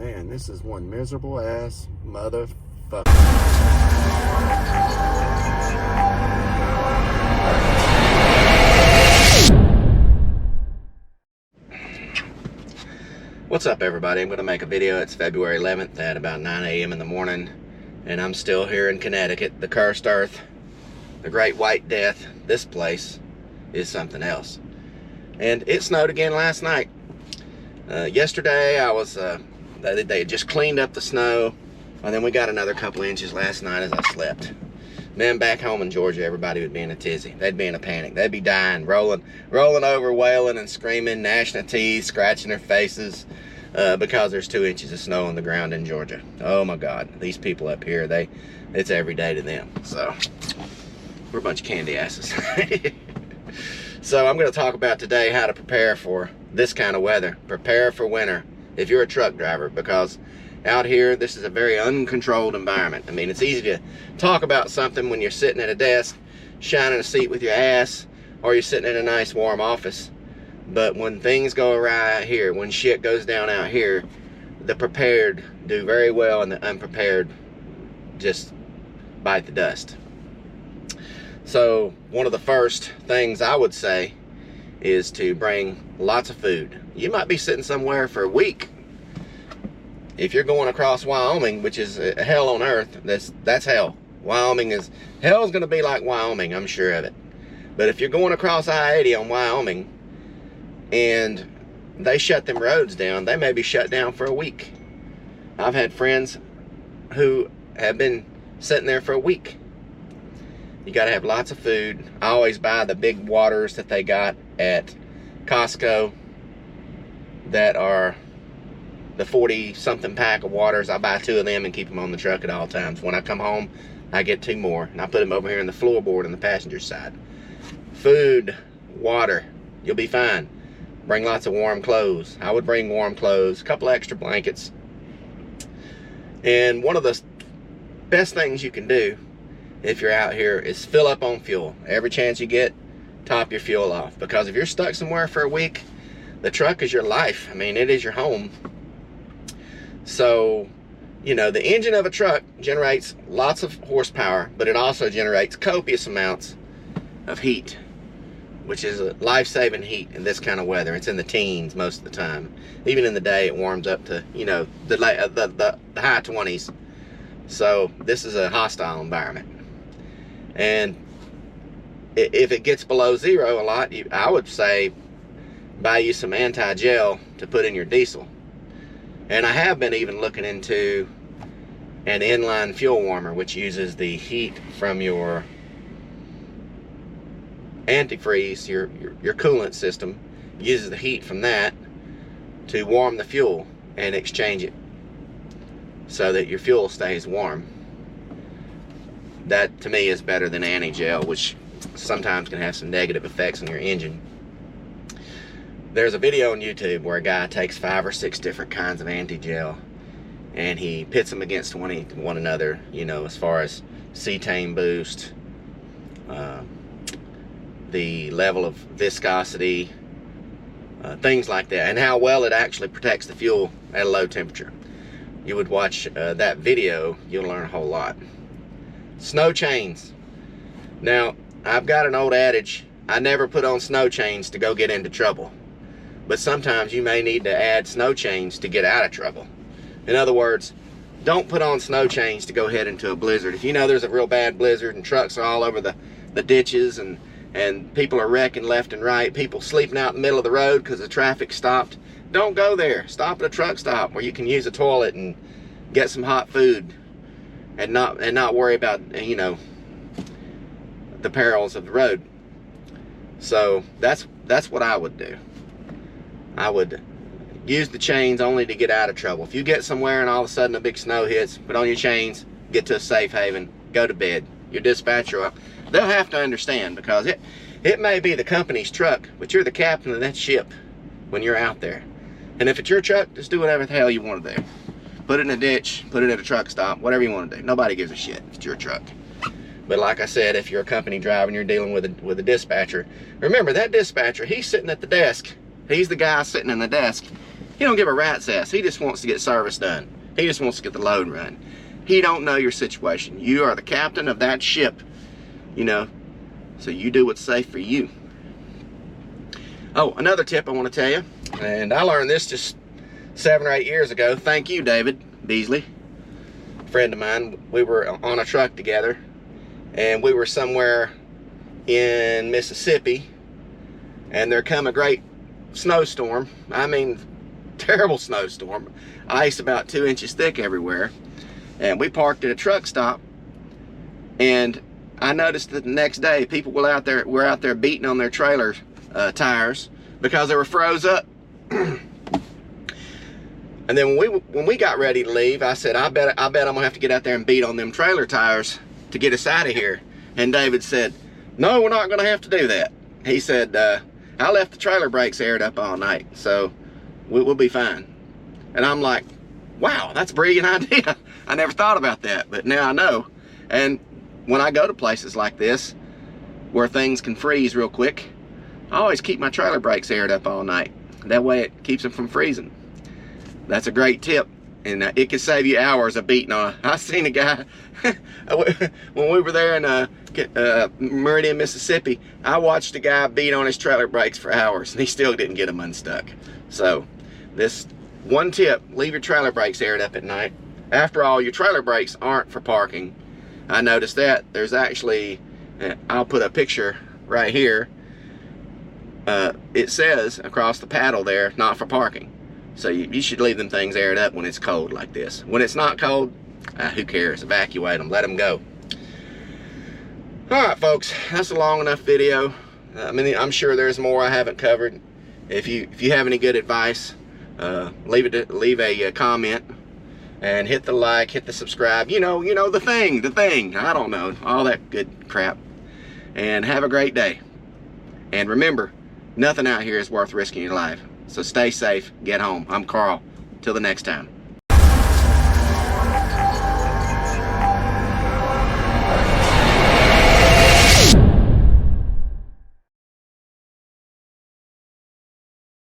Man, this is one miserable ass motherfucker. What's up, everybody? I'm going to make a video. It's February 11th at about 9 a.m. in the morning, and I'm still here in Connecticut, the cursed earth, the great white death. This place is something else. And it snowed again last night. Yesterday, they had just cleaned up the snow, and then we got another couple inches last night as I slept. Man, back home in Georgia, everybody would be in a tizzy. They'd be in a panic. They'd be dying, rolling over, wailing and screaming, gnashing their teeth, scratching their faces, because there's 2 inches of snow on the ground in Georgia. Oh my God, these people up here, it's every day to them. So we're a bunch of candy asses. So I'm going to talk about today how to prepare for this kind of weather. Prepare for winter if you're a truck driver, because out here, this is a very uncontrolled environment. I mean, it's easy to talk about something when you're sitting at a desk, shining a seat with your ass, or you're sitting in a nice warm office. But when things go awry out here, when shit goes down out here, the prepared do very well and the unprepared just bite the dust. So one of the first things I would say is to bring lots of food. You might be sitting somewhere for a week. If you're going across Wyoming, which is hell on earth, that's hell. Hell's gonna be like Wyoming, I'm sure of it. But if you're going across I-80 on Wyoming and they shut them roads down, they may be shut down for a week. I've had friends who have been sitting there for a week. You gotta have lots of food. I always buy the big waters that they got at Costco that are the 40-something pack of waters. I buy 2 of them and keep them on the truck at all times. When I come home, I get 2 more, and I put them over here in the floorboard on the passenger side. Food, water, you'll be fine. Bring lots of warm clothes. I would bring warm clothes, a couple extra blankets. And one of the best things you can do if you're out here is fill up on fuel. Every chance you get, top your fuel off. Because if you're stuck somewhere for a week, the truck is your life. I mean, it is your home. So, you know, the engine of a truck generates lots of horsepower, but it also generates copious amounts of heat, which is a life-saving heat in this kind of weather. It's in the teens most of the time. Even in the day, it warms up to, you know, the high 20s. So this is a hostile environment. And if it gets below zero a lot, I would say buy you some anti-gel to put in your diesel. And I have been even looking into an inline fuel warmer, which uses the heat from your antifreeze, your coolant system, uses the heat from that to warm the fuel and exchange it so that your fuel stays warm. That, to me, is better than anti-gel, which sometimes can have some negative effects on your engine. There's a video on YouTube where a guy takes 5 or 6 different kinds of anti-gel and he pits them against one another, you know, as far as cetane boost, the level of viscosity, things like that, and how well it actually protects the fuel at a low temperature. You would watch that video, you'll learn a whole lot. Snow chains. Now, I've got an old adage, I never put on snow chains to go get into trouble. But sometimes you may need to add snow chains to get out of trouble. In other words, don't put on snow chains to go head into a blizzard. If you know there's a real bad blizzard and trucks are all over the ditches and people are wrecking left and right, people sleeping out in the middle of the road because the traffic stopped, don't go there. Stop at a truck stop where you can use a toilet and get some hot food and not worry about, you know, the perils of the road. So that's what I would do. I would use the chains only to get out of trouble. If you get somewhere and all of a sudden a big snow hits, put on your chains, get to a safe haven, go to bed. Your dispatcher, they'll have to understand, because it may be the company's truck, but you're the captain of that ship when you're out there. And if it's your truck, just do whatever the hell you want to do. Put it in a ditch, put it at a truck stop, whatever you want to do. Nobody gives a shit if it's your truck. But like I said, if you're a company driver and you're dealing with a dispatcher, remember that dispatcher, he's sitting at the desk. He's the guy sitting in the desk. He don't give a rat's ass. He just wants to get service done. He just wants to get the load run. He don't know your situation. You are the captain of that ship, you know, so you do what's safe for you. Oh, another tip I want to tell you, and I learned this just 7 or 8 years ago. Thank you, David Beasley, a friend of mine. We were on a truck together, and we were somewhere in Mississippi, and there come a great snowstorm. I mean, terrible snowstorm. Ice about 2 inches thick everywhere. And we parked at a truck stop, and I noticed that the next day people were out there beating on their trailer tires because they were froze up. And then when we got ready to leave, I said, I bet I'm gonna have to get out there and beat on them trailer tires to get us out of here. And David said, no, we're not gonna have to do that. He said, I left the trailer brakes aired up all night, so we'll be fine. And I'm like, wow, that's a brilliant idea. I never thought about that, but now I know. And when I go to places like this where things can freeze real quick, I always keep my trailer brakes aired up all night. That way it keeps them from freezing. That's a great tip, and it can save you hours of beating on. I seen a guy when we were there in Meridian, Mississippi. I watched a guy beat on his trailer brakes for hours, and he still didn't get them unstuck. So this one tip: leave your trailer brakes aired up at night. After all, your trailer brakes aren't for parking. I noticed that there's actually, I'll put a picture right here. It says across the paddle there, not for parking. So you should leave them things aired up when it's cold like this. When it's not cold, who cares? Evacuate them, let them go. All right, folks, that's a long enough video. I mean, I'm sure there's more I haven't covered. If you have any good advice, leave a comment, and hit the like, hit the subscribe. You know the thing. I don't know, all that good crap. And have a great day. And remember, nothing out here is worth risking your life. So stay safe, get home. I'm Carl. Till the next time.